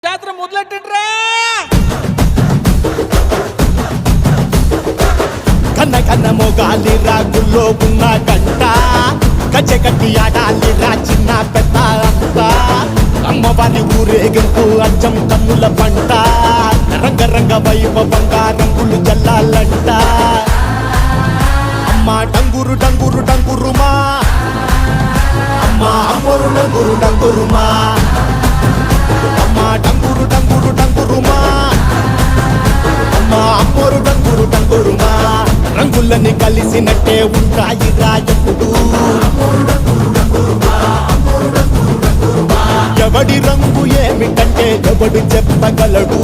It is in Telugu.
జాతర మొదలెట్టండిరా. కన్న కన్న మొగాలి రాగుల్లో ఉన్న గంట గజ్జె కట్టి ఆడాలి రా చిన్న పెద్ద అంతా అమ్మవారి ఊరేగింపు అచ్చం కన్నుల పంట రంగరంగ వైభవంగా రంగులు జల్లాలంట అమ్మ డంగురు డంగురు డంగురుమా అమ్మ అమ్మోరు డంగురు డంగురుమా అమ్మ డంగురు డంగురు డంగురుమా అమ్మ అమ్మోరు డంగురు డంగురుమా రంగులని కలిసినట్టే ఉంటాయి రాయప్పుడు ఎవడి రంగు ఏమిటంటే ఎవడు చెప్పగలడు